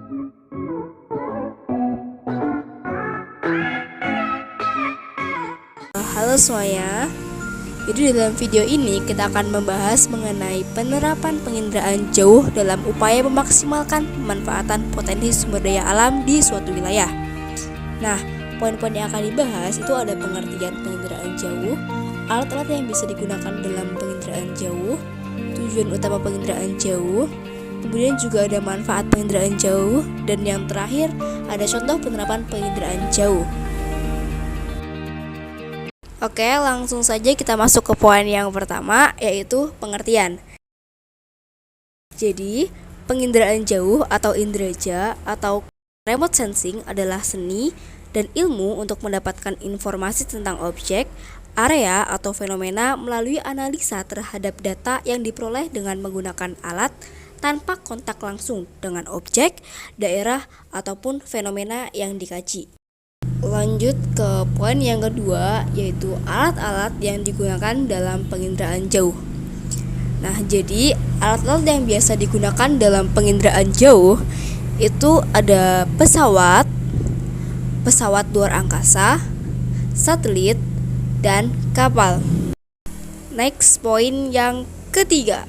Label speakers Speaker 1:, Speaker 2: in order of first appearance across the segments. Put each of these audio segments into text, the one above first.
Speaker 1: Halo semuanya. Jadi dalam video ini kita akan membahas mengenai penerapan penginderaan jauh dalam upaya memaksimalkan pemanfaatan potensi sumber daya alam di suatu wilayah. Nah, poin-poin yang akan dibahas itu ada pengertian penginderaan jauh, alat-alat yang bisa digunakan dalam penginderaan jauh, tujuan utama penginderaan jauh, kemudian juga ada manfaat penginderaan jauh, dan yang terakhir ada contoh penerapan penginderaan jauh. Oke, langsung saja kita masuk ke poin yang pertama, yaitu pengertian. Jadi, penginderaan jauh atau indraja atau remote sensing adalah seni dan ilmu untuk mendapatkan informasi tentang objek, area, atau fenomena melalui analisa terhadap data yang diperoleh dengan menggunakan alat tanpa kontak langsung dengan objek, daerah, ataupun fenomena yang dikaji. Lanjut ke poin yang kedua, yaitu alat-alat yang digunakan dalam penginderaan jauh. Nah, jadi alat-alat yang biasa digunakan dalam penginderaan jauh itu ada pesawat luar angkasa, satelit, dan kapal. Next, poin yang ketiga,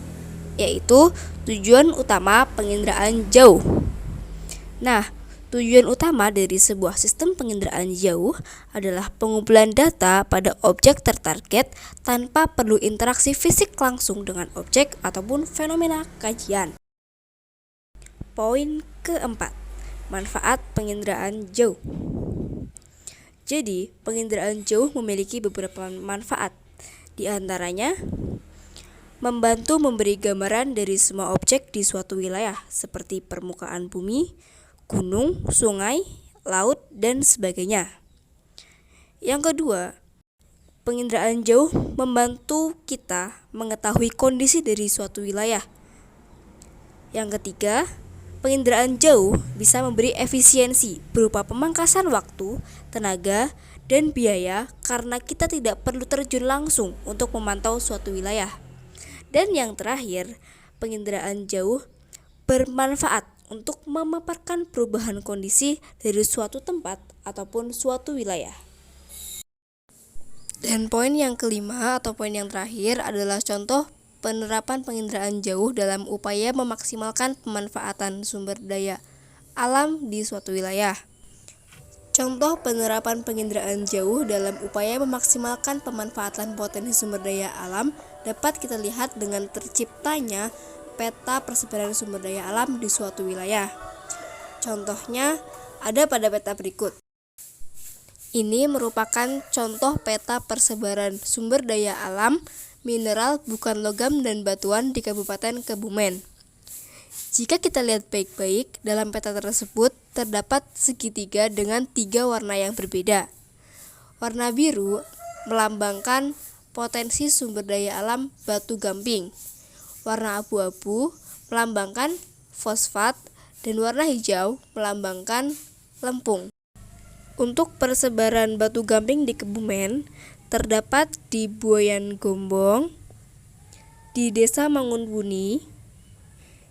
Speaker 1: yaitu tujuan utama penginderaan jauh. Nah, tujuan utama dari sebuah sistem penginderaan jauh adalah pengumpulan data pada objek tertarget tanpa perlu interaksi fisik langsung dengan objek ataupun fenomena kajian. Poin keempat, manfaat penginderaan jauh. Jadi, penginderaan jauh memiliki beberapa manfaat. Di antaranya, membantu memberi gambaran dari semua objek di suatu wilayah seperti permukaan bumi, gunung, sungai, laut, dan sebagainya. Yang kedua, penginderaan jauh membantu kita mengetahui kondisi dari suatu wilayah. Yang ketiga, penginderaan jauh bisa memberi efisiensi berupa pemangkasan waktu, tenaga, dan biaya karena kita tidak perlu terjun langsung untuk memantau suatu wilayah. Dan yang terakhir, penginderaan jauh bermanfaat untuk memaparkan perubahan kondisi dari suatu tempat ataupun suatu wilayah. Dan poin yang kelima atau poin yang terakhir adalah contoh penerapan penginderaan jauh dalam upaya memaksimalkan pemanfaatan sumber daya alam di suatu wilayah. Contoh penerapan penginderaan jauh dalam upaya memaksimalkan pemanfaatan potensi sumber daya alam dapat kita lihat dengan terciptanya peta persebaran sumber daya alam di suatu wilayah. Contohnya ada pada peta berikut. Ini merupakan contoh peta persebaran sumber daya alam mineral bukan logam dan batuan di Kabupaten Kebumen. Jika kita lihat baik-baik, dalam peta tersebut terdapat segitiga dengan 3 warna yang berbeda. Warna biru melambangkan potensi sumber daya alam batu gamping. Warna abu-abu melambangkan fosfat dan warna hijau melambangkan lempung. Untuk persebaran batu gamping di Kebumen terdapat di Buayan Gombong, di Desa Mangunbuni,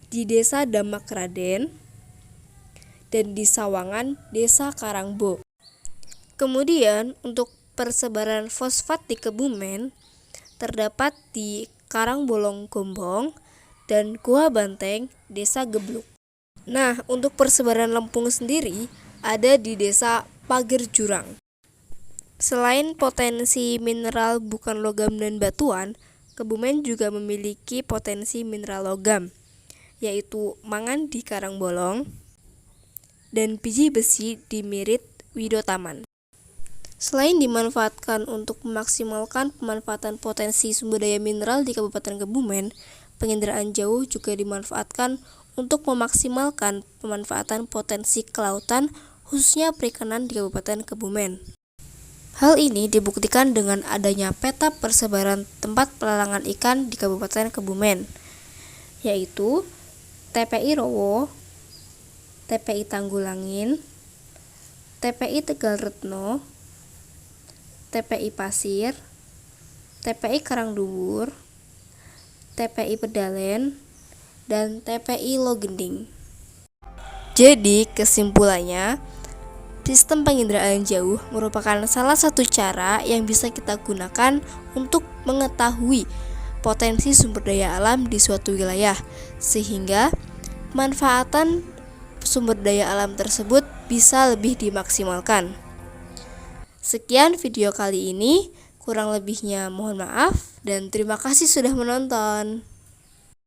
Speaker 1: di Desa Damak Raden, dan di Sawangan, Desa Karangbo. Kemudian untuk persebaran fosfat di Kebumen terdapat di Karangbolong Gombong dan Gua Banteng, Desa Gebluk. Nah, untuk persebaran lempung sendiri ada di Desa Pager Jurang. Selain potensi mineral bukan logam dan batuan, Kebumen juga memiliki potensi mineral logam, yaitu mangan di Karangbolong dan biji besi di Mirit Widotaman. Selain dimanfaatkan untuk memaksimalkan pemanfaatan potensi sumber daya mineral di Kabupaten Kebumen, penginderaan jauh juga dimanfaatkan untuk memaksimalkan pemanfaatan potensi kelautan, khususnya perikanan di Kabupaten Kebumen. Hal ini dibuktikan dengan adanya peta persebaran tempat pelelangan ikan di Kabupaten Kebumen, yaitu TPI Rowo, TPI Tanggulangin, TPI Tegal Retno, TPI Pasir, TPI Karangduwur, TPI Pedalen, dan TPI Logending. Jadi kesimpulannya, sistem penginderaan jauh merupakan salah satu cara yang bisa kita gunakan untuk mengetahui potensi sumber daya alam di suatu wilayah, sehingga pemanfaatan sumber daya alam tersebut bisa lebih dimaksimalkan. Sekian video kali ini, kurang lebihnya mohon maaf dan terima kasih sudah menonton.